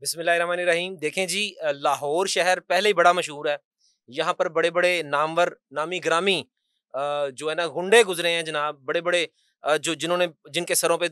बिस्मिल्लाहिर्रहमानिर्रहीम। देखें जी, लाहौर शहर पहले ही बड़ा मशहूर है। यहाँ पर बड़े बड़े नामवर नामी ग्रामी जो है ना गुंडे गुजरे हैं जनाब, बड़े बड़े जो जिन्होंने जिनके सरों पे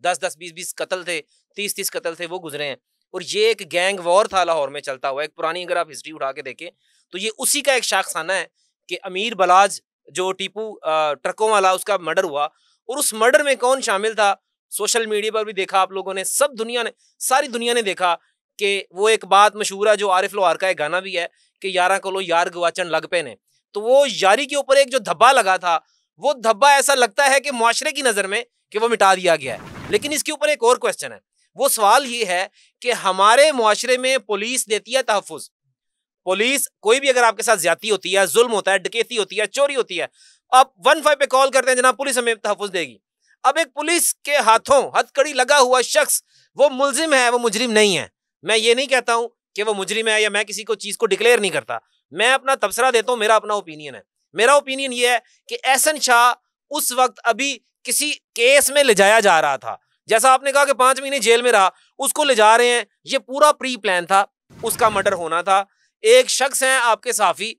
10-10, 20-20 कत्ल थे, 30-30 कत्ल थे, वो गुजरे हैं। और ये एक गैंग वॉर था लाहौर में चलता हुआ। एक पुरानी अगर आप हिस्ट्री उठा के देखें तो ये उसी का एक शाखसाना है कि अमीर बलाज जो टीपू ट्रकों वाला, उसका मर्डर हुआ। और उस मर्डर में कौन शामिल था, सोशल मीडिया पर भी देखा आप लोगों ने, सब दुनिया ने, सारी दुनिया ने देखा कि वो एक बात मशहूर है जो आरिफ लोहार का एक गाना भी है कि यारा को लो यार गवाचन लग पे ने। तो वो यारी के ऊपर एक जो धब्बा लगा था, वो धब्बा ऐसा लगता है कि मुआशरे की नजर में कि वो मिटा दिया गया है। लेकिन इसके ऊपर एक और क्वेश्चन है। वो सवाल ये है कि हमारे मुआशरे में पुलिस देती है तहफ्फुज। पुलिस कोई भी अगर आपके साथ ज्यादती होती है, जुल्म होता है, डकैती होती है, चोरी होती है, आप 15 पे कॉल करते हैं, जनाब पुलिस हमें तहफ्फुज देगी। अब एक पुलिस के हाथों हथकड़ी लगा हुआ शख्स वो मुल्जिम है, वो मुजरिम नहीं है। मैं ये नहीं कहता हूं कि वो मुजरिम है, या मैं किसी को चीज को डिक्लेयर नहीं करता, मैं अपना तबसरा देता हूं, मेरा अपना ओपिनियन है। मेरा ओपिनियन ये है कि एहसन शाह उस वक्त अभी किसी केस में ले जाया जा रहा था। जैसा आपने कहा कि 5 महीने जेल में रहा, उसको ले जा रहे हैं, ये पूरा प्री प्लान था, उसका मर्डर होना था। एक शख्स हैं आपके साफी,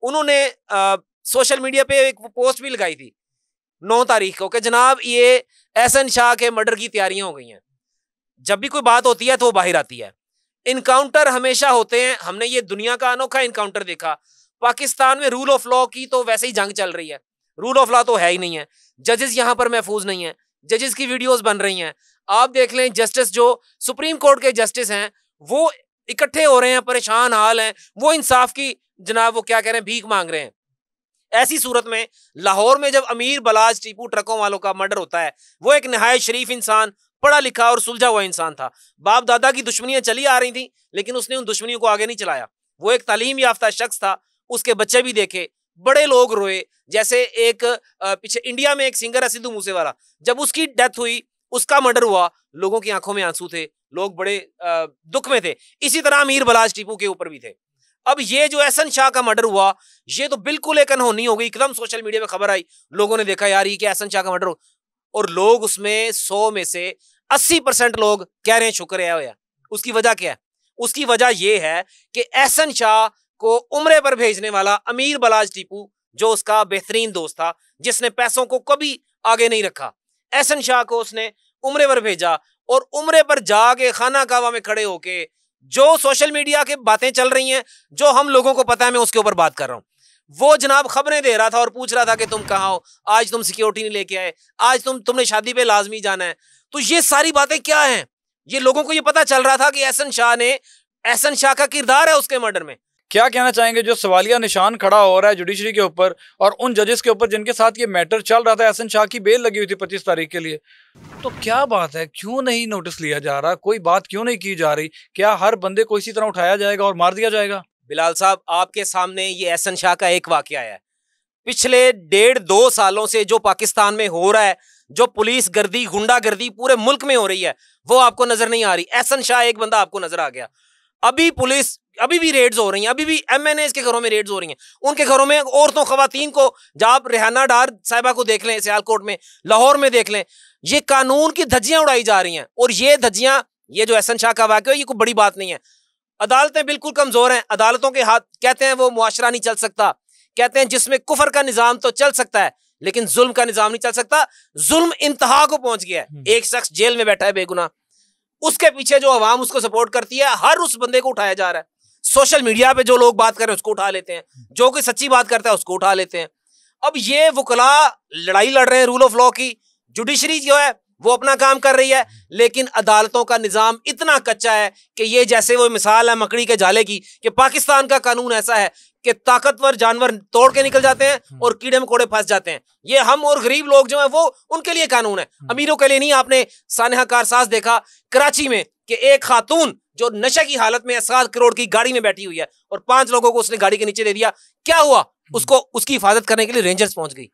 उन्होंने सोशल मीडिया पे एक पोस्ट भी लगाई थी 9 तारीख को कि जनाब ये एहसन शाह के मर्डर की तैयारियां हो गई हैं। जब भी कोई बात होती है तो वो बाहर आती है। इनकाउंटर हमेशा होते हैं, हमने ये दुनिया का अनोखा इनकाउंटर देखा। पाकिस्तान में रूल ऑफ लॉ की तो वैसे ही जंग चल रही है, रूल ऑफ लॉ तो है ही नहीं है। जजेस यहां पर महफूज नहीं है, जजेस की वीडियोस बन रही हैं। आप देख लें, जस्टिस जो सुप्रीम कोर्ट के जस्टिस हैं वो इकट्ठे हो रहे हैं, परेशान हाल हैं, वो इंसाफ की जनाब वो क्या कह रहे हैं, भीख मांग रहे हैं। ऐसी सूरत में लाहौर में जब अमीर बलाज टीपू ट्रकों वालों का मर्डर होता है, वो एक निहायत शरीफ इंसान, पढ़ा लिखा और सुलझा हुआ इंसान था। बाप दादा की दुश्मनियां चली आ रही थी, लेकिन उसने उन दुश्मनियों को आगे नहीं चलाया। वो एक तालीम याफ्ता शख्स था, उसके बच्चे भी देखे, बड़े लोग रोए। जैसे एक पीछे इंडिया में एक सिंगर है सिद्धू मूसेवाला, जब उसकी डेथ हुई, उसका मर्डर हुआ, लोगों की आंखों में आंसू थे, लोग बड़े दुख में थे। इसी तरह अमीर बलाज टीपू के ऊपर भी थे। अब ये जो एहसन शाह का मर्डर हुआ, ये तो बिल्कुल एक अनहोनी हो गई। एकदम सोशल मीडिया में खबर आई, लोगों ने देखा यार ये क्या एहसन शाह का मर्डर हो, और लोग उसमें 100 में से 80% लोग कह रहे हैं शुक्र है। उसकी वजह क्या है? उसकी वजह यह है कि एहसन शाह को उम्रे पर भेजने वाला अमीर बलाज टीपू, जो उसका बेहतरीन दोस्त था, जिसने पैसों को कभी आगे नहीं रखा, एहसन शाह को उसने उम्रे पर भेजा। और उम्रे पर जाके खाना काबा में खड़े होके जो सोशल मीडिया की बातें चल रही हैं, जो हम लोगों को पता है, मैं उसके ऊपर बात कर रहा हूं। वो जनाब खबरें दे रहा था और पूछ रहा था कि तुम कहाँ हो, आज तुम सिक्योरिटी नहीं लेके आए, आज तुमने शादी पे लाजमी जाना है। तो ये सारी बातें क्या हैं? ये लोगों को ये पता चल रहा था कि एहसन शाह का किरदार है उसके मर्डर में। क्या कहना चाहेंगे जो सवालिया निशान खड़ा हो रहा है जुडिशरी के ऊपर और उन जजेस के ऊपर जिनके साथ ये मैटर चल रहा था? एहसन शाह की बेल लगी हुई थी 25 तारीख के लिए, तो क्या बात है, क्यों नहीं नोटिस लिया जा रहा, कोई बात क्यों नहीं की जा रही? क्या हर बंदे को इसी तरह उठाया जाएगा और मार दिया जाएगा? बिलाल साहब, आपके सामने ये एहसन शाह का एक वाकया है। पिछले 1.5-2 सालों से जो पाकिस्तान में हो रहा है, जो पुलिस गर्दी, गुंडागर्दी पूरे मुल्क में हो रही है, वो आपको नजर नहीं आ रही। एहसन शाह एक बंदा आपको नजर आ गया। अभी पुलिस, अभी भी रेड्स हो रही हैं, अभी भी MNAs के घरों में रेड्स हो रही हैं। उनके घरों में औरतों, खवातीन को, जब आप रेहाना डार साहिबा को देख लें सियालकोट में, लाहौर में देख लें, ये कानून की धज्जियां उड़ाई जा रही हैं। और ये धज्जियां, ये जो एहसन शाह का वाकया है, ये कोई बड़ी बात नहीं है। अदालतें बिल्कुल कमजोर हैं, अदालतों के हाथ, कहते हैं वो मुआशरा नहीं चल सकता, कहते हैं जिसमें कुफर का निजाम तो चल सकता है लेकिन जुल्म का निजाम नहीं चल सकता। जुल्म इंतहा को पहुंच गया है। एक शख्स जेल में बैठा है बेगुनाह, उसके पीछे जो अवाम उसको सपोर्ट करती है, हर उस बंदे को उठाया जा रहा है। सोशल मीडिया पे जो लोग बात कर रहे हैं उसको उठा लेते हैं, जो कोई सच्ची बात करता है उसको उठा लेते हैं। अब ये वकला लड़ाई लड़ रहे हैं रूल ऑफ लॉ की, जुडिशरी जो है वो अपना काम कर रही है, लेकिन अदालतों का निजाम इतना कच्चा है कि ये जैसे वो मिसाल है मकड़ी के जाले की, कि पाकिस्तान का कानून ऐसा है कि ताकतवर जानवर तोड़ के निकल जाते हैं और कीड़े मकोड़े फंस जाते हैं। ये हम और गरीब लोग जो हैं वो, उनके लिए कानून है, अमीरों के लिए नहीं। आपने सानेहा कारसाज देखा कराची में कि एक खातून जो नशे की हालत में 7 करोड़ की गाड़ी में बैठी हुई है और 5 लोगों को उसने गाड़ी के नीचे दे दिया। क्या हुआ? उसको उसकी हिफाजत करने के लिए रेंजर्स पहुंच गई।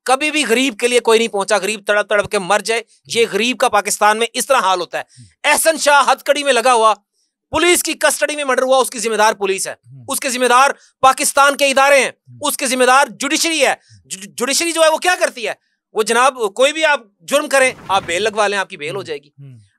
कभी भी गरीब के लिए कोई नहीं पहुंचा, गरीब तड़प तड़प के मर जाए। ये गरीब का पाकिस्तान में इस तरह हाल होता है। एहसन शाह हथकड़ी में लगा हुआ, पुलिस की कस्टडी में मर्डर हुआ, उसकी जिम्मेदार पुलिस है, उसके जिम्मेदार पाकिस्तान के इदारे हैं, उसके जिम्मेदार जुडिशरी है। जुडिशरी जो है वो क्या करती है? वो जनाब कोई भी आप जुर्म करें, आप बेल लगवा लें, आपकी बेल हो जाएगी।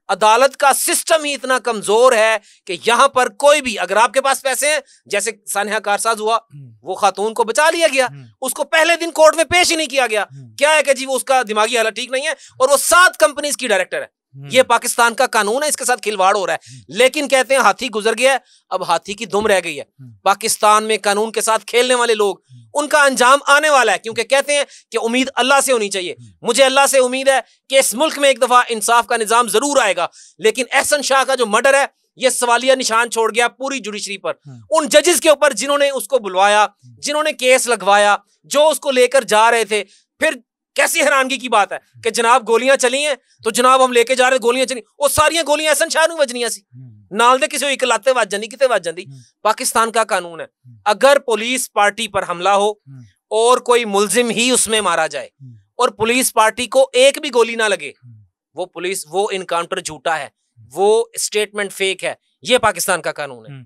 अदालत का सिस्टम ही इतना कमजोर है कि यहां पर कोई भी, अगर आपके पास पैसे हैं, जैसे सानिया कारसाज हुआ, वो खातून को बचा लिया गया, उसको पहले दिन कोर्ट में पेश ही नहीं किया गया। क्या है कि जी वो उसका दिमागी हालत ठीक नहीं है और वो 7 कंपनीज की डायरेक्टर है। ये पाकिस्तान का कानून है, इसके साथ खिलवाड़ हो रहा है। लेकिन कहते हैं हाथी गुजर गया है, अब हाथी की दुम रह गई है। पाकिस्तान में कानून के साथ खेलने वाले लोग, उनका अंजाम आने वाला है, क्योंकि कहते हैं कि उम्मीद अल्लाह से होनी चाहिए। मुझे अल्लाह से उम्मीद है कि इस मुल्क में एक दफा इंसाफ का निजाम जरूर आएगा। लेकिन एहसन शाह का जो मर्डर है, ये सवालिया निशान छोड़ गया पूरी जुडिशरी पर, उन जजेस के ऊपर जिन्होंने उसको बुलवाया, जिन्होंने केस लगवाया, जो उसको लेकर जा रहे थे। फिर कैसी हैरानगी की बात है कि जनाब गोलियां चली हैं तो जनाब हम लेके जा रहे, गोलियां चली, वो सारियां गोलियां एहसन शाह नूं वजनियां सी, नाल दे किसी एक लाते वज जांदी, किते वज जांदी। पाकिस्तान का कानून है, अगर पुलिस पार्टी पर हमला हो और कोई मुलजिम ही उसमें मारा जाए और पुलिस पार्टी को एक भी गोली ना लगे, वो इनकाउंटर झूठा है, वो स्टेटमेंट फेक है। ये पाकिस्तान का कानून है।